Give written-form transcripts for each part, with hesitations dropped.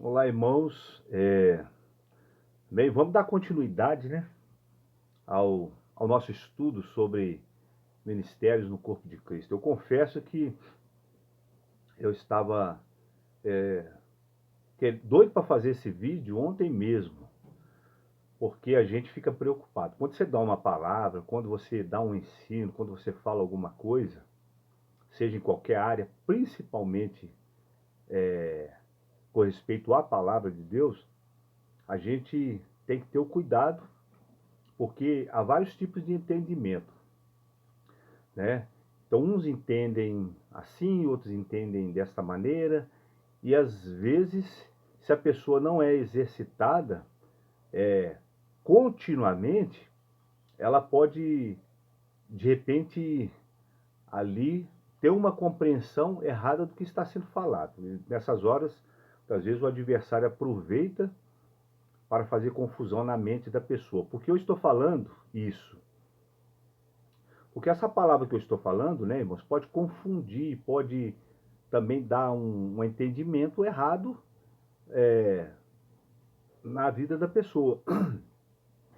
Olá, irmãos. Bem, vamos dar continuidade, né, ao nosso estudo sobre ministérios no corpo de Cristo. Eu confesso que eu estava doido para fazer esse vídeo ontem mesmo, porque a gente fica preocupado. Quando você dá uma palavra, quando você dá um ensino, quando você fala alguma coisa, seja em qualquer área, principalmente com respeito à palavra de Deus, a gente tem que ter o cuidado, porque há vários tipos de entendimento, né? Então, uns entendem assim, outros entendem desta maneira, e às vezes, se a pessoa não é exercitada continuamente, ela pode, de repente, ali ter uma compreensão errada do que está sendo falado. E nessas horas, às vezes, o adversário aproveita para fazer confusão na mente da pessoa. Por que eu estou falando isso? Porque essa palavra que eu estou falando, né, irmãos, pode confundir, pode também dar um entendimento errado na vida da pessoa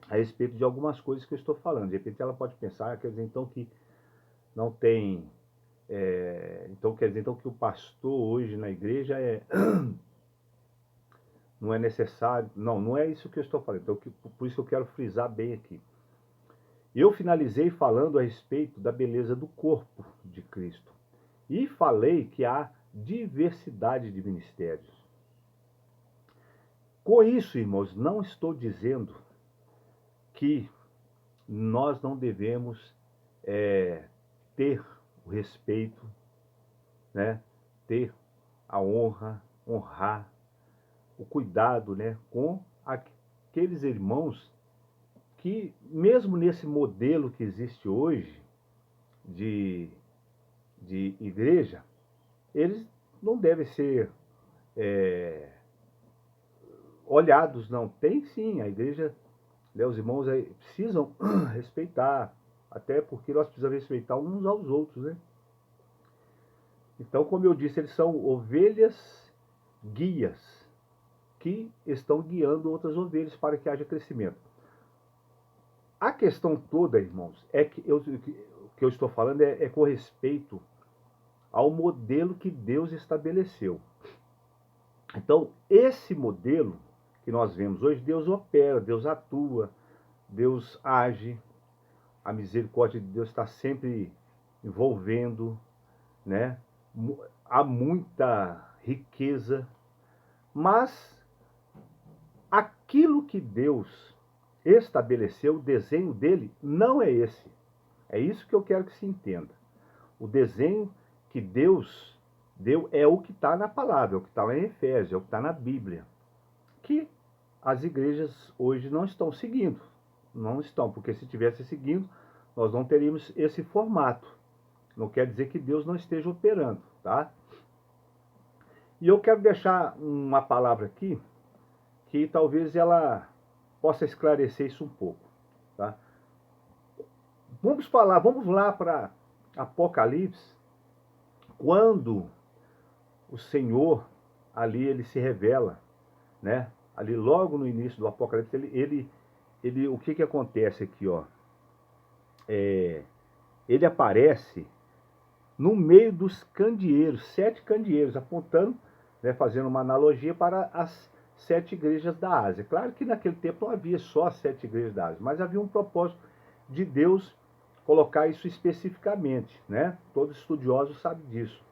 a respeito de algumas coisas que eu estou falando. De repente ela pode pensar, quer dizer, então que não tem, então quer dizer então que o pastor hoje na igreja não é necessário. Não, não é isso que eu estou falando. Então, por isso que eu quero frisar bem aqui. Eu finalizei falando a respeito da beleza do corpo de Cristo e falei que há diversidade de ministérios. Com isso, irmãos, não estou dizendo que nós não devemos ter o respeito, né? Ter a honra, honrar, o cuidado, né? Com aqueles irmãos que, mesmo nesse modelo que existe hoje de, de igreja, eles não devem ser olhados, não. Tem sim, a igreja, né, os irmãos aí precisam respeitar, até porque nós precisamos respeitar uns aos outros, né? Então, como eu disse, eles são ovelhas guias que estão guiando outras ovelhas para que haja crescimento. A questão toda, irmãos, é que o que eu estou falando é com respeito ao modelo que Deus estabeleceu. Então, esse modelo que nós vemos hoje, Deus opera, Deus atua, Deus age, a misericórdia de Deus está sempre envolvendo, né? Há muita riqueza, mas aquilo que Deus estabeleceu, o desenho dele, não é esse. É isso que eu quero que se entenda. O desenho que Deus deu é o que está na palavra, é o que está lá em Efésios, é o que está na Bíblia. Que as igrejas hoje não estão seguindo. Não estão, porque se estivesse seguindo, nós não teríamos esse formato. Não quer dizer que Deus não esteja operando, tá? E eu quero deixar uma palavra aqui que talvez ela possa esclarecer isso um pouco, tá? Vamos lá para Apocalipse, quando o Senhor ali ele se revela, né? Ali logo no início do Apocalipse, o que acontece aqui, ó? Ele aparece no meio dos candeeiros, 7 candeeiros, apontando, né, fazendo uma analogia para as 7 igrejas da Ásia. Claro que naquele tempo não havia só as 7 igrejas da Ásia, mas havia um propósito de Deus colocar isso especificamente, né? Todos estudiosos sabem disso.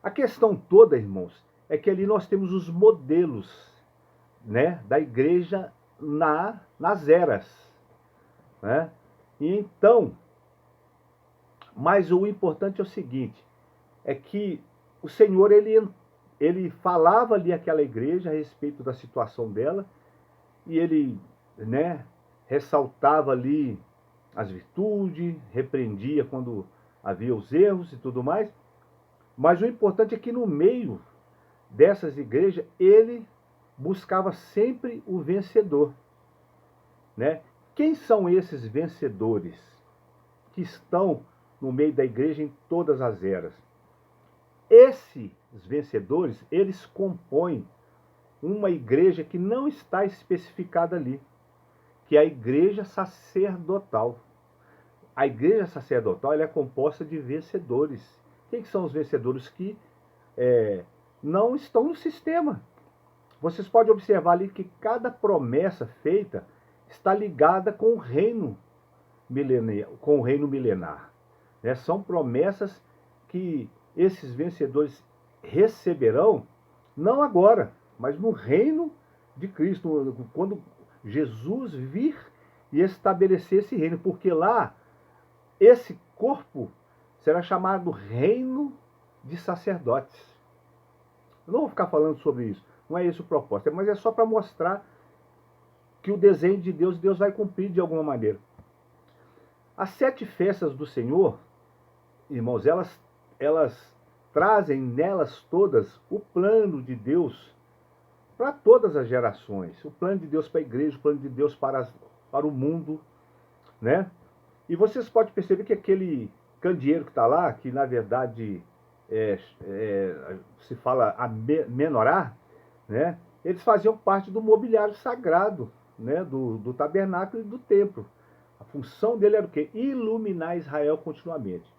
A questão toda, irmãos, é que ali nós temos os modelos, né, da igreja nas eras, né? E então, mas o importante é o seguinte, é que o Senhor, ele falava ali àquela igreja a respeito da situação dela, e ele, né, ressaltava ali as virtudes, repreendia quando havia os erros e tudo mais, mas o importante é que no meio dessas igrejas, ele buscava sempre o vencedor, né? Quem são esses vencedores que estão no meio da igreja em todas as eras? Esses vencedores, eles compõem uma igreja que não está especificada ali, que é a igreja sacerdotal. A igreja sacerdotal ela é composta de vencedores. Quem que são os vencedores que não estão no sistema? Vocês podem observar ali que cada promessa feita está ligada com o reino milenar. Né? São promessas que esses vencedores receberão, não agora, mas no reino de Cristo, quando Jesus vir e estabelecer esse reino, porque lá esse corpo será chamado reino de sacerdotes. Eu não vou ficar falando sobre isso, não é esse o propósito, mas é só para mostrar que o desenho de Deus vai cumprir de alguma maneira. As 7 festas do Senhor, irmãos, elas trazem nelas todas o plano de Deus para todas as gerações. O plano de Deus para a igreja, o plano de Deus para o mundo, né? E vocês podem perceber que aquele candeeiro que está lá, que na verdade se fala a menorá, né? Eles faziam parte do mobiliário sagrado, né? do tabernáculo e do templo. A função dele era o quê? Iluminar Israel continuamente.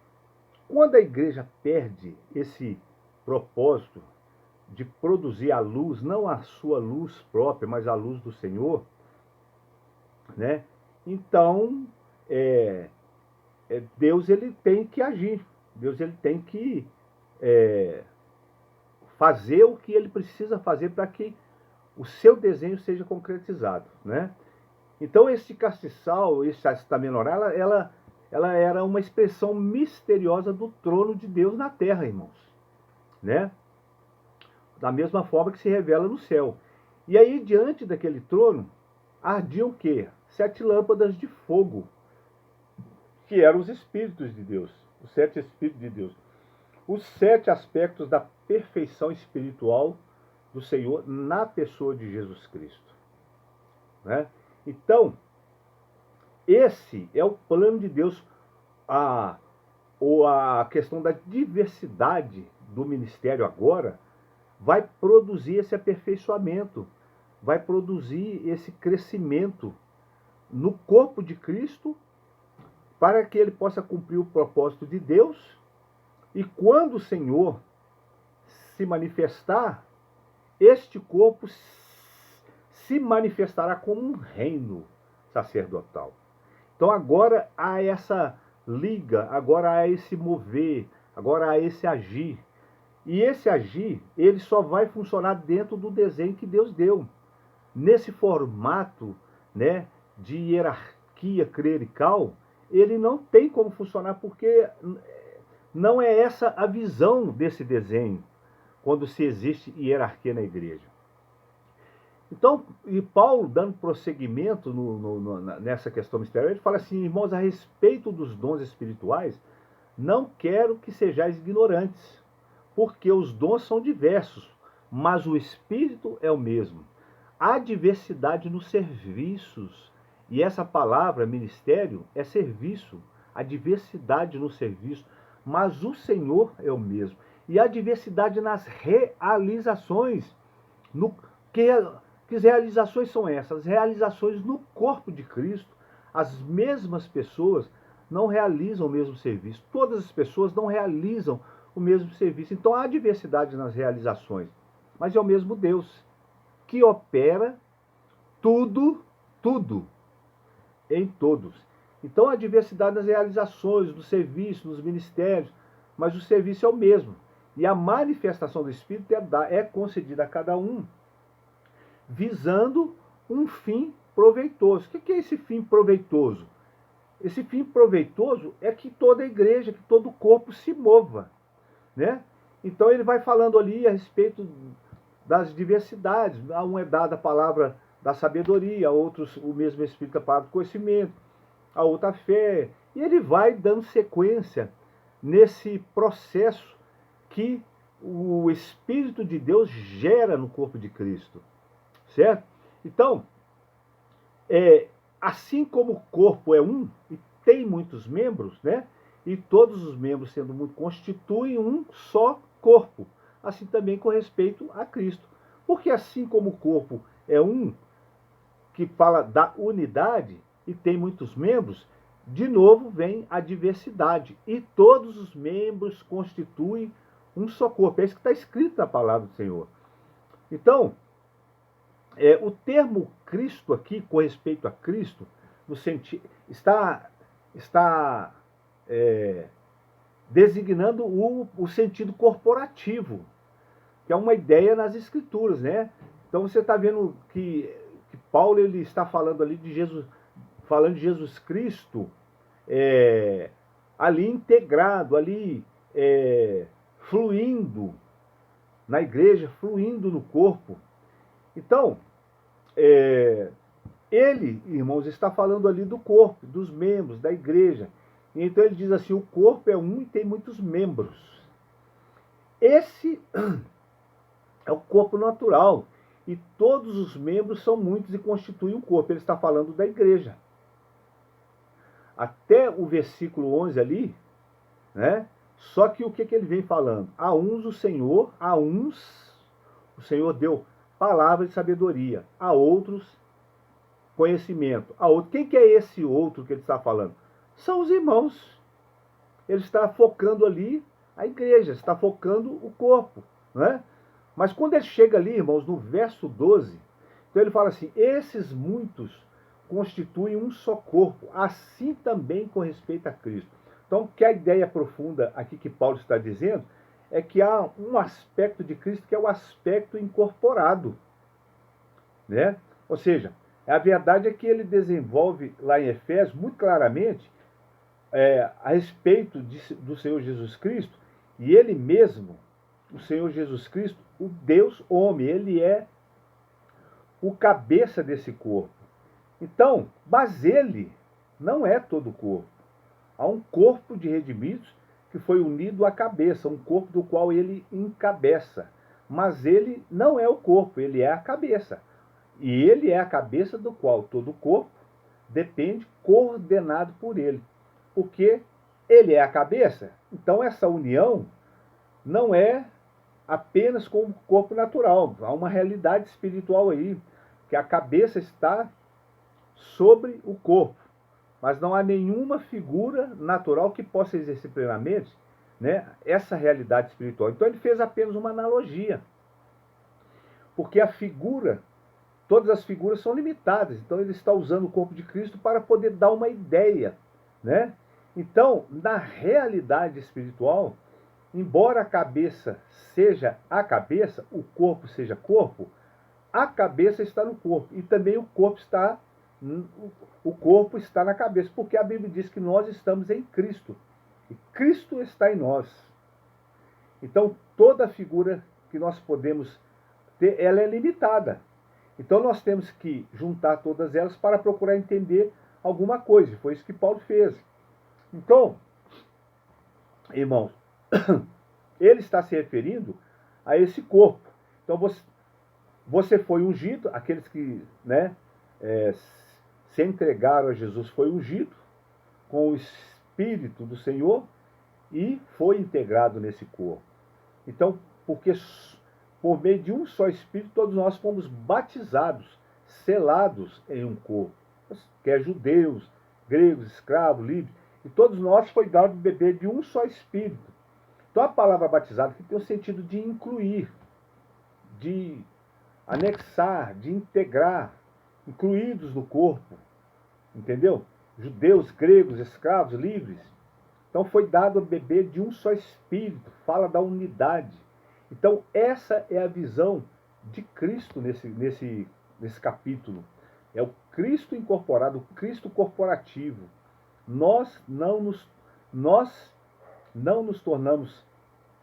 Quando a igreja perde esse propósito de produzir a luz, não a sua luz própria, mas a luz do Senhor, né? Então, Deus ele tem que agir. Deus ele tem que fazer o que ele precisa fazer para que o seu desenho seja concretizado, né? Então, esse castiçal, esta menorá, ela era uma expressão misteriosa do trono de Deus na terra, irmãos, né? Da mesma forma que se revela no céu. E aí, diante daquele trono, ardiam o quê? 7 lâmpadas de fogo, que eram os Espíritos de Deus, os 7 Espíritos de Deus. Os 7 aspectos da perfeição espiritual do Senhor na pessoa de Jesus Cristo, né? Então, esse é o plano de Deus, a questão da diversidade do ministério agora vai produzir esse aperfeiçoamento, vai produzir esse crescimento no corpo de Cristo, para que ele possa cumprir o propósito de Deus, e quando o Senhor se manifestar, este corpo se manifestará como um reino sacerdotal. Então agora há essa liga, agora há esse mover, agora há esse agir. E esse agir, ele só vai funcionar dentro do desenho que Deus deu. Nesse formato, né, de hierarquia clerical, ele não tem como funcionar, porque não é essa a visão desse desenho, quando se existe hierarquia na igreja. Então, e Paulo, dando prosseguimento nessa questão misteriosa, ele fala assim: irmãos, a respeito dos dons espirituais, não quero que sejais ignorantes, porque os dons são diversos, mas o Espírito é o mesmo. Há diversidade nos serviços, e essa palavra, ministério, é serviço. Há diversidade no serviço, mas o Senhor é o mesmo. E há diversidade nas realizações. Que realizações são essas? Realizações no corpo de Cristo. As mesmas pessoas não realizam o mesmo serviço. Todas as pessoas não realizam o mesmo serviço. Então há diversidade nas realizações. Mas é o mesmo Deus que opera tudo em todos. Então há diversidade nas realizações, no serviço, nos ministérios, mas o serviço é o mesmo. E a manifestação do Espírito é concedida a cada um, visando um fim proveitoso. O que é esse fim proveitoso? Esse fim proveitoso é que toda a igreja, que todo o corpo se mova, né? Então ele vai falando ali a respeito das diversidades. A um é dada a palavra da sabedoria, a outros o mesmo Espírito a palavra do conhecimento, a outra a fé. E ele vai dando sequência nesse processo que o Espírito de Deus gera no corpo de Cristo. Certo? Então, assim como o corpo é um e tem muitos membros, né? E todos os membros, sendo um, constituem um só corpo. Assim também com respeito a Cristo. Porque assim como o corpo é um, que fala da unidade e tem muitos membros, de novo vem a diversidade. E todos os membros constituem um só corpo. É isso que está escrito na palavra do Senhor. Então, o termo Cristo aqui, com respeito a Cristo, no está designando o sentido corporativo, que é uma ideia nas Escrituras, né? Então você está vendo que Paulo ele está falando ali de Jesus, falando de Jesus Cristo, ali integrado, ali fluindo na igreja, fluindo no corpo. Então, ele, irmãos, está falando ali do corpo, dos membros, da igreja. Então ele diz assim, o corpo é um e tem muitos membros. Esse é o corpo natural. E todos os membros são muitos e constituem um corpo. Ele está falando da igreja. Até o versículo 11 ali, né? Só que o que ele vem falando? A uns o Senhor deu palavra de sabedoria, a outros conhecimento, a outros. Quem que é esse outro que ele está falando? São os irmãos. Ele está focando ali a igreja, está focando o corpo, né? Mas quando ele chega ali, irmãos, no verso 12, então ele fala assim, esses muitos constituem um só corpo, assim também com respeito a Cristo. Então, o que a ideia profunda aqui que Paulo está dizendo é que há um aspecto de Cristo que é o aspecto incorporado, né? Ou seja, a verdade é que ele desenvolve lá em Efésios muito claramente a respeito do Senhor Jesus Cristo, e ele mesmo, o Senhor Jesus Cristo, o Deus homem, ele é o cabeça desse corpo. Então, mas ele não é todo o corpo. Há um corpo de redimidos que foi unido à cabeça, um corpo do qual ele encabeça. Mas ele não é o corpo, ele é a cabeça. E ele é a cabeça do qual todo o corpo depende, coordenado por ele. Porque ele é a cabeça. Então essa união não é apenas com o corpo natural. Há uma realidade espiritual aí, que a cabeça está sobre o corpo. Mas não há nenhuma figura natural que possa exercer plenamente, né, essa realidade espiritual. Então ele fez apenas uma analogia. Porque a figura, todas as figuras são limitadas. Então ele está usando o corpo de Cristo para poder dar uma ideia, né? Então, na realidade espiritual, embora a cabeça seja a cabeça, o corpo seja corpo, a cabeça está no corpo e também o corpo está na cabeça, porque a Bíblia diz que nós estamos em Cristo e Cristo está em nós. Então, toda figura que nós podemos ter, ela é limitada. Então, nós temos que juntar todas elas para procurar entender alguma coisa. Foi isso que Paulo fez. Então, irmãos, ele está se referindo a esse corpo. Então, você foi ungido, aqueles que, né, se entregaram a Jesus foi ungido com o Espírito do Senhor e foi integrado nesse corpo. Então, porque por meio de um só Espírito, todos nós fomos batizados, selados em um corpo, quer judeus, gregos, escravos, livres, e todos nós foi dado beber de um só Espírito. Então a palavra batizado aqui tem o sentido de incluir, de anexar, de integrar, incluídos no corpo, entendeu? Judeus, gregos, escravos, livres. Então foi dado a beber de um só Espírito, fala da unidade. Então essa é a visão de Cristo nesse capítulo. É o Cristo incorporado, o Cristo corporativo. Nós não nos tornamos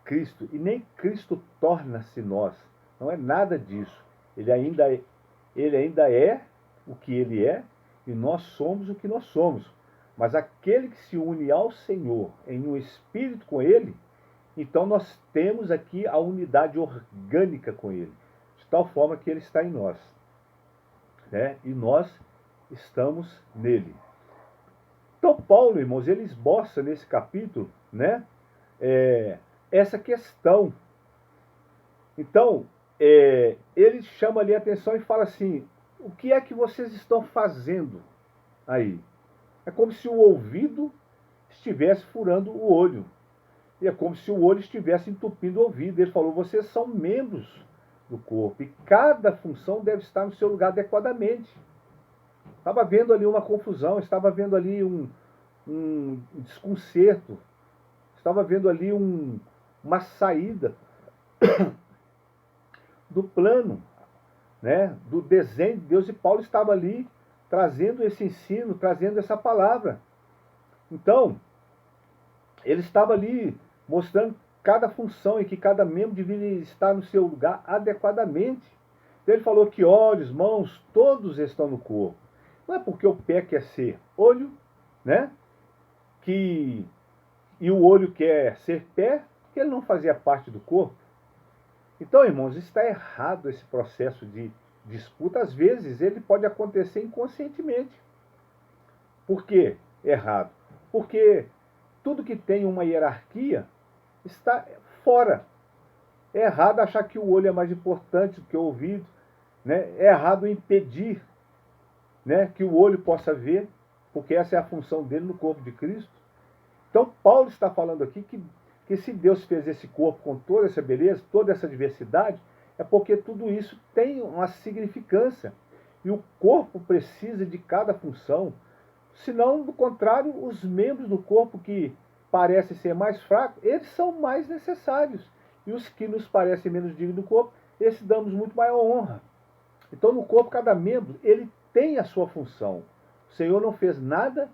Cristo, e nem Cristo torna-se nós. Não é nada disso. Ele ainda é o que ele é, e nós somos o que nós somos. Mas aquele que se une ao Senhor em um espírito com ele, então nós temos aqui a unidade orgânica com ele, de tal forma que ele está em nós, né? E nós estamos nele. Então Paulo, irmãos, ele esboça nesse capítulo, né, essa questão. Então, ele chama ali a atenção e fala assim: o que é que vocês estão fazendo aí? É como se o ouvido estivesse furando o olho. E é como se o olho estivesse entupindo o ouvido. Ele falou: vocês são membros do corpo e cada função deve estar no seu lugar adequadamente. Estava vendo ali uma confusão, estava vendo ali um desconcerto, estava vendo ali uma saída do plano, né, do desenho de Deus, e Paulo estava ali trazendo esse ensino, trazendo essa palavra. Então, ele estava ali mostrando cada função e que cada membro deveria estar no seu lugar adequadamente. Então, ele falou que olhos, mãos, todos estão no corpo. Não é porque o pé quer ser olho, né? E o olho quer ser pé, que ele não fazia parte do corpo. Então, irmãos, está errado esse processo de disputa. Às vezes ele pode acontecer inconscientemente. Por que errado? Porque tudo que tem uma hierarquia está fora. É errado achar que o olho é mais importante do que o ouvido, né? É errado impedir, né, que o olho possa ver, porque essa é a função dele no corpo de Cristo. Então, Paulo está falando aqui que se Deus fez esse corpo com toda essa beleza, toda essa diversidade, é porque tudo isso tem uma significância. E o corpo precisa de cada função. Senão, do contrário, os membros do corpo que parecem ser mais fracos, eles são mais necessários. E os que nos parecem menos dignos do corpo, esses damos muito maior honra. Então, no corpo, cada membro, ele tem a sua função. O Senhor não fez nada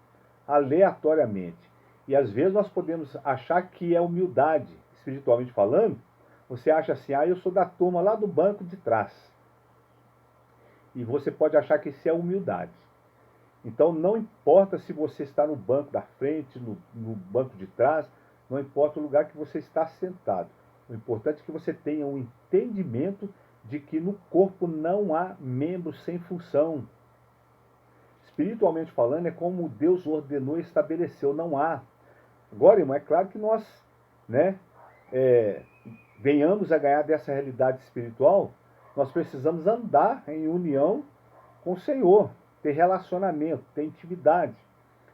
aleatoriamente. E às vezes nós podemos achar que é humildade, espiritualmente falando. Você acha assim: eu sou da turma lá do banco de trás. E você pode achar que isso é humildade. Então não importa se você está no banco da frente, no banco de trás, não importa o lugar que você está sentado. O importante é que você tenha um entendimento de que no corpo não há membro sem função. Espiritualmente falando, é como Deus ordenou e estabeleceu, não há. Agora, irmão, é claro que nós, né, venhamos a ganhar dessa realidade espiritual, nós precisamos andar em união com o Senhor, ter relacionamento, ter intimidade.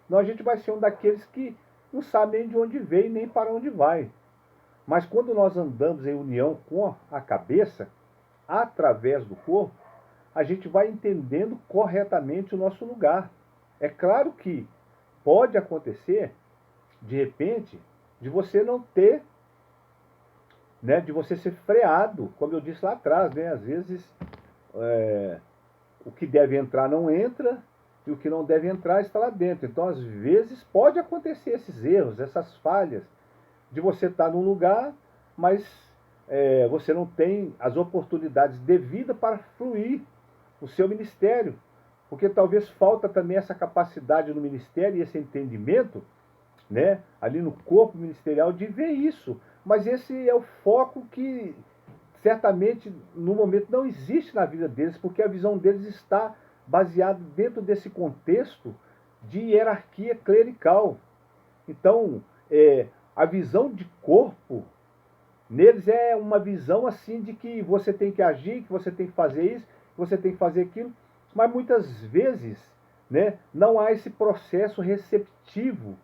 Senão a gente vai ser um daqueles que não sabe nem de onde veio nem para onde vai. Mas quando nós andamos em união com a cabeça, através do corpo, a gente vai entendendo corretamente o nosso lugar. É claro que pode acontecer, de repente, de você não ter, né, de você ser freado, como eu disse lá atrás, né? Às vezes o que deve entrar não entra e o que não deve entrar está lá dentro. Então, às vezes, pode acontecer esses erros, essas falhas, de você estar num lugar, mas você não tem as oportunidades devidas para fluir o seu ministério. Porque talvez falta também essa capacidade no ministério e esse entendimento, né, ali no corpo ministerial, de ver isso. Mas esse é o foco que certamente no momento não existe na vida deles, porque a visão deles está baseada dentro desse contexto de hierarquia clerical. Então, a visão de corpo neles é uma visão assim de que você tem que agir, que você tem que fazer isso, que você tem que fazer aquilo, mas muitas vezes, né, não há esse processo receptivo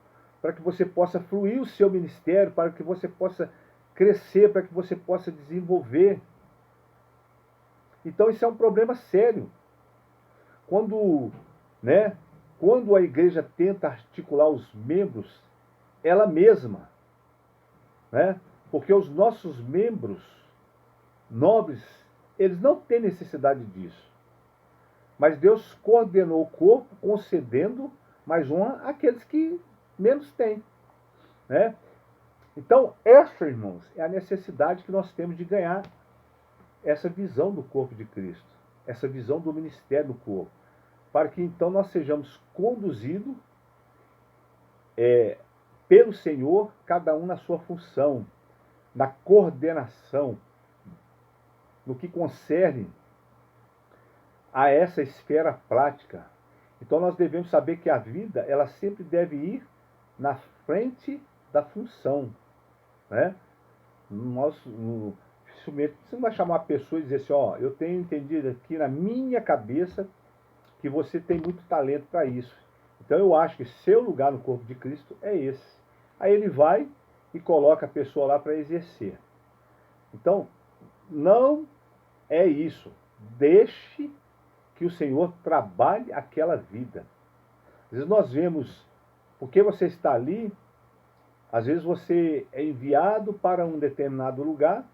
para que você possa fluir o seu ministério, para que você possa crescer, para que você possa desenvolver. Então isso é um problema sério. Quando a igreja tenta articular os membros, ela mesma, né? Porque os nossos membros nobres, eles não têm necessidade disso. Mas Deus coordenou o corpo, concedendo mais honra àqueles que menos têm, né? Então, essa, irmãos, é a necessidade que nós temos de ganhar essa visão do corpo de Cristo, essa visão do ministério do corpo, para que então nós sejamos conduzidos pelo Senhor, cada um na sua função, na coordenação, no que concerne a essa esfera prática. Então nós devemos saber que a vida, ela sempre deve ir na frente da função, né? dificilmente, você não vai chamar a pessoa e dizer assim, ó, eu tenho entendido aqui na minha cabeça que você tem muito talento para isso. Então eu acho que seu lugar no corpo de Cristo é esse. Aí ele vai e coloca a pessoa lá para exercer. Então, não é isso. Deixe que o Senhor trabalhe aquela vida. Às vezes nós vemos, porque você está ali, às vezes você é enviado para um determinado lugar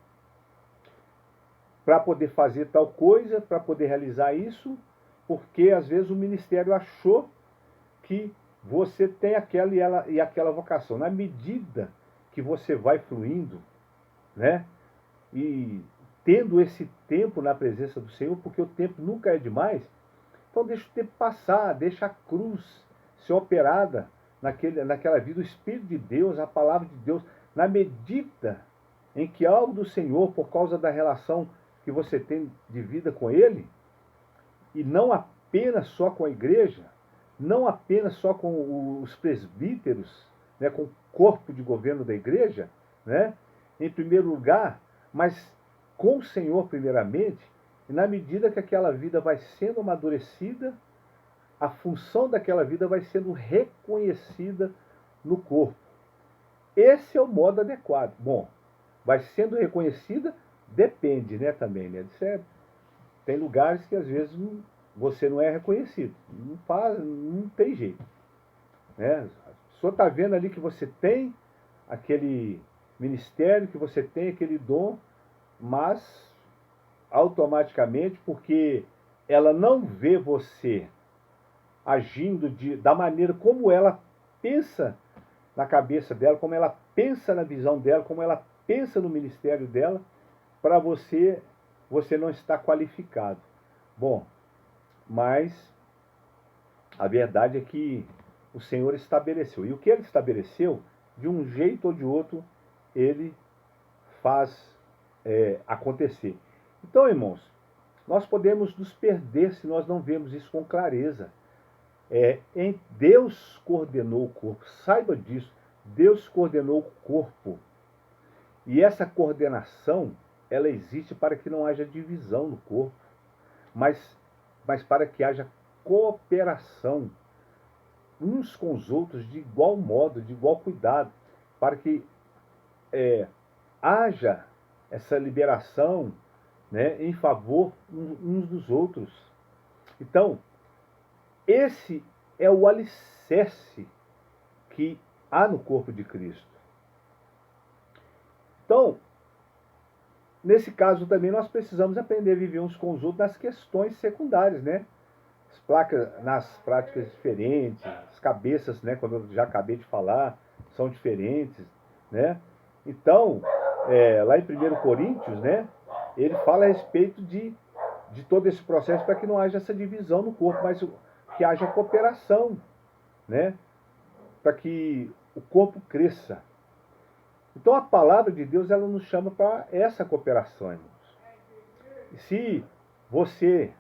para poder fazer tal coisa, para poder realizar isso, porque às vezes o ministério achou que você tem aquela e aquela vocação. Na medida que você vai fluindo, né, e tendo esse tempo na presença do Senhor, porque o tempo nunca é demais, então deixa o tempo passar, deixa a cruz ser operada naquela vida, o Espírito de Deus, a palavra de Deus, na medida em que algo do Senhor, por causa da relação que você tem de vida com Ele, e não apenas só com a igreja, não apenas só com os presbíteros, né, com o corpo de governo da igreja, né, em primeiro lugar, mas com o Senhor primeiramente, e na medida que aquela vida vai sendo amadurecida, a função daquela vida vai sendo reconhecida no corpo. Esse é o modo adequado. Bom, vai sendo reconhecida, depende, né, também, né? Tem lugares que às vezes você não é reconhecido. Não tem jeito. Né? A pessoa está vendo ali que você tem aquele ministério, que você tem aquele dom, mas automaticamente, porque ela não vê você agindo da maneira como ela pensa na cabeça dela, como ela pensa na visão dela, como ela pensa no ministério dela, para você não está qualificado. Bom, mas a verdade é que o Senhor estabeleceu. E o que Ele estabeleceu, de um jeito ou de outro, Ele faz acontecer. Então, irmãos, nós podemos nos perder se nós não vemos isso com clareza. Deus coordenou o corpo, saiba disso. Deus coordenou o corpo. E essa coordenação, ela existe para que não haja divisão no corpo, mas para que haja cooperação uns com os outros de igual modo, de igual cuidado, para que haja essa liberação, né, em favor uns dos outros. Então, esse é o alicerce que há no corpo de Cristo. Então, nesse caso também nós precisamos aprender a viver uns com os outros nas questões secundárias, né? Nas práticas diferentes, as cabeças, né, como eu já acabei de falar, são diferentes, né? Então, lá em 1 Coríntios, né, ele fala a respeito de todo esse processo para que não haja essa divisão no corpo, mas que haja cooperação, né, para que o corpo cresça. Então a palavra de Deus, ela nos chama para essa cooperação, irmãos. E se você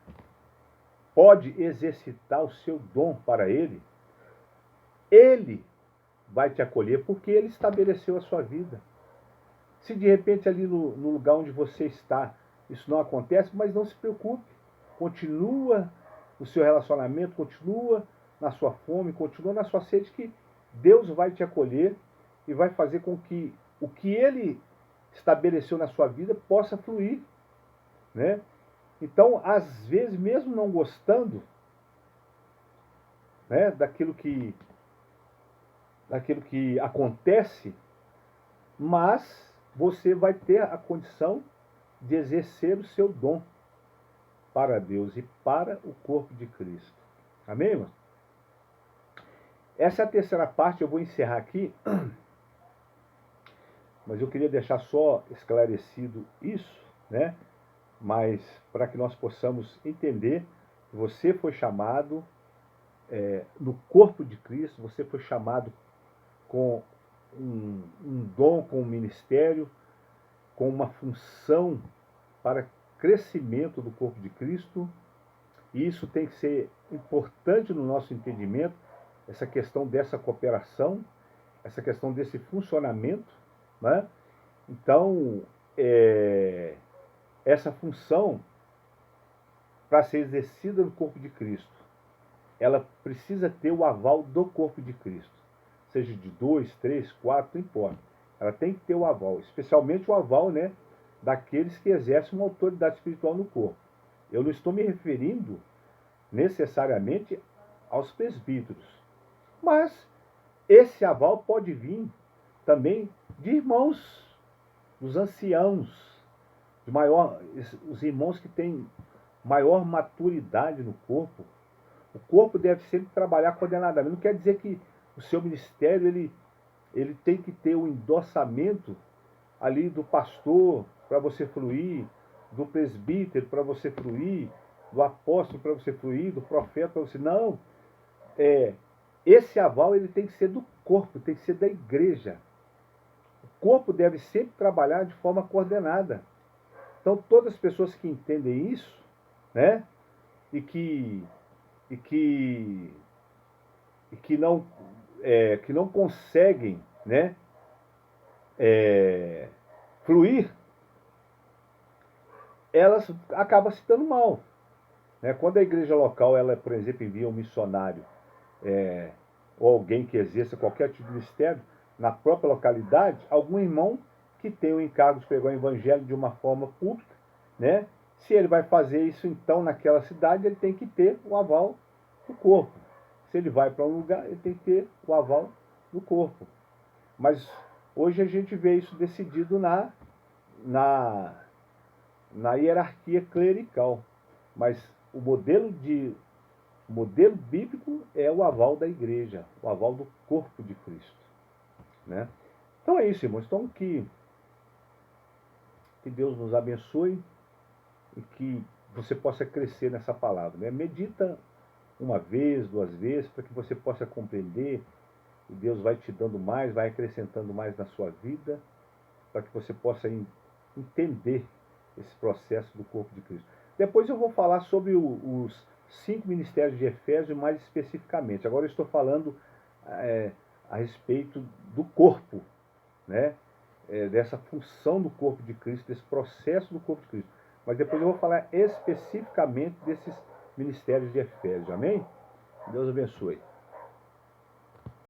pode exercitar o seu dom para Ele, Ele vai te acolher porque Ele estabeleceu a sua vida. Se de repente ali no lugar onde você está, isso não acontece, mas não se preocupe. Continua no seu relacionamento, continua na sua fome, continua na sua sede, que Deus vai te acolher e vai fazer com que o que Ele estabeleceu na sua vida possa fluir, né? Então, às vezes, mesmo não gostando, né, daquilo que acontece, mas você vai ter a condição de exercer o seu dom para Deus e para o corpo de Cristo. Amém, irmão? Essa é a terceira parte, eu vou encerrar aqui, mas eu queria deixar só esclarecido isso, né? Mas para que nós possamos entender, você foi chamado no corpo de Cristo, você foi chamado com um dom, com um ministério, com uma função para crescimento do corpo de Cristo. E isso tem que ser importante no nosso entendimento, essa questão dessa cooperação, essa questão desse funcionamento, né? Então, essa função, para ser exercida no corpo de Cristo, ela precisa ter o aval do corpo de Cristo. Seja de 2, 3, 4, não importa. Ela tem que ter o aval, especialmente o aval, né, daqueles que exercem uma autoridade espiritual no corpo. Eu não estou me referindo necessariamente aos presbíteros, mas esse aval pode vir também de irmãos, dos anciãos, os irmãos que têm maior maturidade no corpo. O corpo deve sempre trabalhar coordenadamente. Não quer dizer que o seu ministério ele tem que ter o endossamento ali do pastor para você fluir, do presbítero para você fluir, do apóstolo para você fluir, do profeta para você. Não. Esse aval ele tem que ser do corpo, tem que ser da igreja. O corpo deve sempre trabalhar de forma coordenada. Então, todas as pessoas que entendem isso, né, e que não conseguem, né, fluir, elas acabam se dando mal. Né? Quando a igreja local, ela, por exemplo, envia um missionário ou alguém que exerça qualquer tipo de ministério na própria localidade, algum irmão que tem o encargo de pregar o evangelho de uma forma pública, né? Se ele vai fazer isso então naquela cidade, ele tem que ter o aval do corpo. Se ele vai para um lugar, ele tem que ter o aval do corpo. Mas hoje a gente vê isso decidido na hierarquia clerical. Mas o modelo bíblico é o aval da igreja, o aval do corpo de Cristo. Né? Então é isso, irmãos. Então que Deus nos abençoe e que você possa crescer nessa palavra. Né? Medita uma vez, 2 vezes, para que você possa compreender e Deus vai te dando mais, vai acrescentando mais na sua vida, para que você possa entender esse processo do corpo de Cristo. Depois eu vou falar sobre os 5 ministérios de Efésio mais especificamente. Agora eu estou falando a respeito do corpo, né? Dessa função do corpo de Cristo, desse processo do corpo de Cristo. Mas depois eu vou falar especificamente desses ministérios de Efésio. Amém? Deus abençoe.